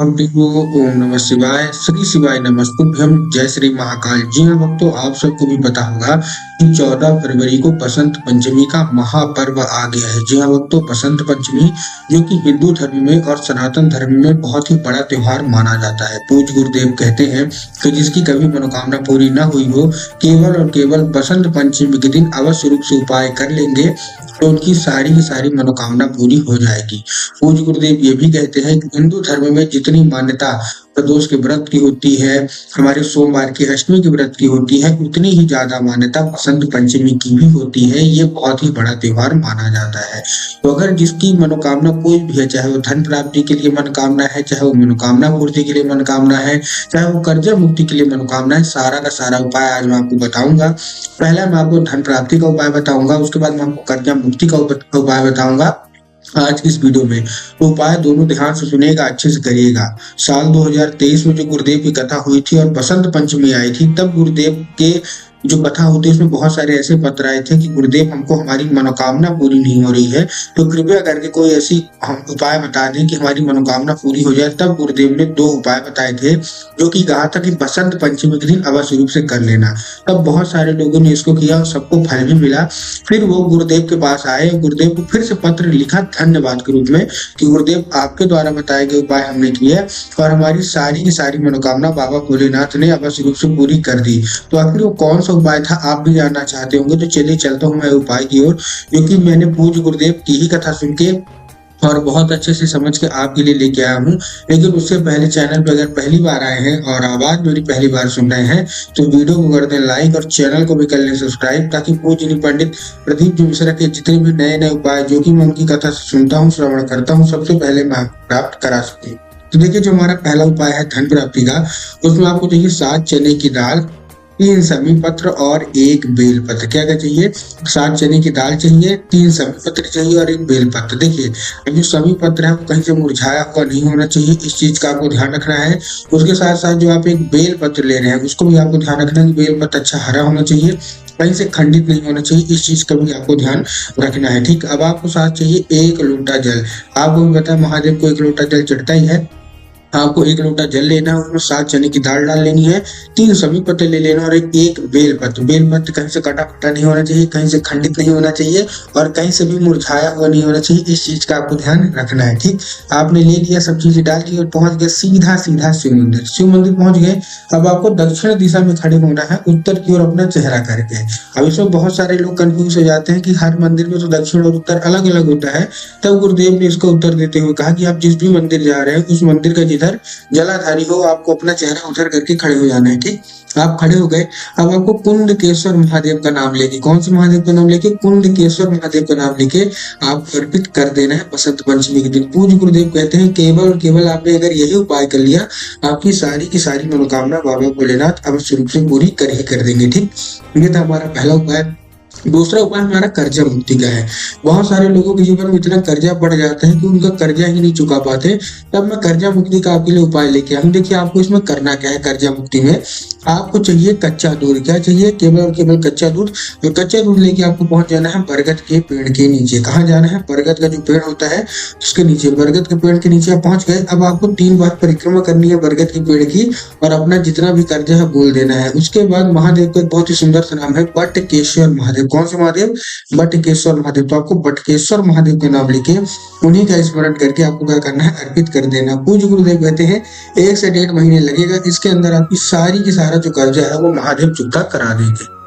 हम टीपू ओम नमः शिवाय श्री शिवाय नमस्तुभ्यम जय श्री महाकाल। जी हाँ भक्तों, आप सबको भी पता होगा कि 14 फरवरी को बसंत पंचमी का महापर्व आ गया है। जी हाँ भक्तों, बसंत पंचमी जो कि हिंदू धर्म में और सनातन धर्म में बहुत ही बड़ा त्योहार माना जाता है। पूज्य गुरुदेव कहते हैं कि जिसकी कभी मनोकामना पूरी न हुई हो, केवल और केवल बसंत पंचमी के दिन अवश्य रूप से उपाय कर लेंगे तो उनकी सारी की सारी मनोकामना पूरी हो जाएगी। पूज्य गुरुदेव ये भी कहते हैं कि हिंदू धर्म में जितनी मान्यता प्रदोष के व्रत की होती है, हमारे सोमवार की अष्टमी के व्रत की होती है, उतनी ही ज्यादा मान्यता बसंत पंचमी की भी होती है। ये बहुत ही बड़ा त्योहार माना जाता है। तो अगर जिसकी मनोकामना कोई भी है, चाहे वो धन प्राप्ति के लिए मनोकामना है, चाहे वो मनोकामना पूर्ति के लिए मनोकामना है, चाहे वो कर्जा मुक्ति के लिए मनोकामना है, सारा का सारा उपाय आज मैं आपको बताऊंगा। पहला मैं आपको धन प्राप्ति का उपाय बताऊंगा, उसके बाद मैं आपको कर्जा मुक्ति का उपाय बताऊंगा आज इस वीडियो में। तो उपाय दोनों ध्यान से सुनिएगा, अच्छे से करिएगा। साल 2023 में जो गुरुदेव की कथा हुई थी और बसंत पंचमी आई थी, तब गुरुदेव के जो कथा होती है उसमें बहुत सारे ऐसे पत्र आए थे कि गुरुदेव हमको हमारी मनोकामना पूरी नहीं हो रही है, तो कृपया करके कोई ऐसी उपाय बता दें कि हमारी मनोकामना पूरी हो जाए। तब गुरुदेव ने 2 उपाय बताए थे जो कि कहा था कि बसंत पंचमी के दिन अवश्य रूप से कर लेना। तब बहुत सारे लोगों ने इसको किया और सबको फल भी मिला। फिर वो गुरुदेव के पास आए, गुरुदेव को फिर से पत्र लिखा धन्यवाद के रूप में कि गुरुदेव आपके द्वारा बताए गए उपाय हमने किए और हमारी सारी की सारी मनोकामना बाबा भोलेनाथ ने अवश्य रूप से पूरी कर दी। तो आखिर वो कौन सा उपाय था, आप भी जानना चाहते होंगे, तो चलिए चलता हूँ मैं उपाय की ओर, क्योंकि मैंने पूज्य गुरुदेव की ही कथा सुन के और बहुत अच्छे से समझ के आपके लिए लेके आया हूँ। लेकिन उससे पहले चैनल पर अगर पहली बार आए हैं और आवाज मेरी पहली बार सुन रहे हैं तो वीडियो को कर दें लाइक और चैनल को भी कर लें सब्सक्राइब, ताकि पूज्य पंडित प्रदीप जी मिश्रा के जितने भी नए नए उपाय जो कि मैं उनकी कथा सुनता हूँ, श्रवण करता हूँ, सबसे पहले मैं प्राप्त करा सकूँ। तो देखिए, जो हमारा पहला उपाय है धन प्राप्ति का, उसमें आपको चाहिए 7 चने की दाल, 3 समी पत्र और 1 बेल पत्र। क्या क्या चाहिए? 7 चने की दाल चाहिए, 3 समी पत्र चाहिए और 1 बेल पत्र। देखिए, जो समी पत्र है वो कहीं से मुरझाया हुआ नहीं होना चाहिए, इस चीज का आपको ध्यान रखना है। उसके साथ साथ जो आप 1 बेल पत्र ले रहे हैं उसको भी आपको ध्यान रखना है कि बेल पत्र अच्छा हरा होना चाहिए, कहीं से खंडित नहीं होना चाहिए, इस चीज का भी आपको ध्यान रखना है। ठीक, अब आपको साथ चाहिए 1 लोटा जल। आपको भी पता है महादेव को 1 लोटा जल चढ़ता ही है। आपको 1 लोटा जल लेना है, उसमें 7 चने की दाल डाल लेनी है, 3 समी पत्ते ले लेना और एक बेल पत्र। बेल पत्र कहीं से कटा फटा नहीं होना चाहिए, कहीं से खंडित नहीं होना चाहिए और कहीं से भी मुरझाया हुआ नहीं होना चाहिए, इस चीज का आपको ध्यान रखना है। ठीक, आपने ले लिया, सब चीजें डाल दी और पहुंच गए सीधा सीधा शिव मंदिर। शिव मंदिर पहुंच गए, अब आपको दक्षिण दिशा में खड़े होना है, उत्तर की ओर अपना चेहरा करके। अब इसमें बहुत सारे लोग कंफ्यूज हो जाते हैं कि हर मंदिर में तो दक्षिण और उत्तर अलग अलग होता है। तब गुरुदेव ने इसको उत्तर देते हुए कहा कि आप जिस भी मंदिर जा रहे हैं उस मंदिर का जिधर जलाधारी हो, आपको अपना चेहरा उधर करके खड़े हो जाना है। ठीक, आप खड़े हो गए, अब आपको कुंडकेश्वर महादेव का नाम लेके, कौन से महादेव का नाम लेके? कुंडकेश्वर महादेव का नाम लेके आप अर्पित कर देना है बसंत पंचमी के दिन। पूज्य गुरुदेव कहते हैं केवल और केवल आपने अगर यही उपाय कर लिया, आपकी सारी की सारी मनोकामना बाबा भोलेनाथ अवश्य रूप से पूरी कर ही कर देंगे। ठीक, ये था हमारा पहला उपाय। दूसरा उपाय हमारा कर्जा मुक्ति का है। बहुत सारे लोगों के जीवन में इतना कर्जा बढ़ जाता है कि उनका कर्जा ही नहीं चुका पाते। तब मैं कर्जा मुक्ति का आपके लिए उपाय लेके आया हूँ। देखिए, आपको इसमें करना क्या है। कर्जा मुक्ति में आपको चाहिए कच्चा दूध। क्या चाहिए? केवल और केवल कच्चा दूध। तो कच्चा दूध लेके आपको पहुंच जाना है बरगद के पेड़ के नीचे। कहाँ जाना है? बरगद का जो पेड़ होता है उसके नीचे। बरगद के पेड़ के नीचे आप पहुंच गए। अब आपको 3 बार परिक्रमा करनी है बरगद के पेड़ की और अपना जितना भी कर्जा है बोल देना है। उसके बाद महादेव का एक बहुत ही सुंदर सा नाम है बटकेश्वर महादेव। कौन से महादेव? बटकेश्वर महादेव। तो आपको बटकेश्वर महादेव का नाम लेके उन्हीं का स्मरण करके आपको क्या करना है? अर्पित कर देना। पूज्य गुरुदेव कहते हैं 1 से 1.5 महीने लगेगा, इसके अंदर आपकी सारी की सारा जो कर्जा है वो महादेव चुकता करा देंगे।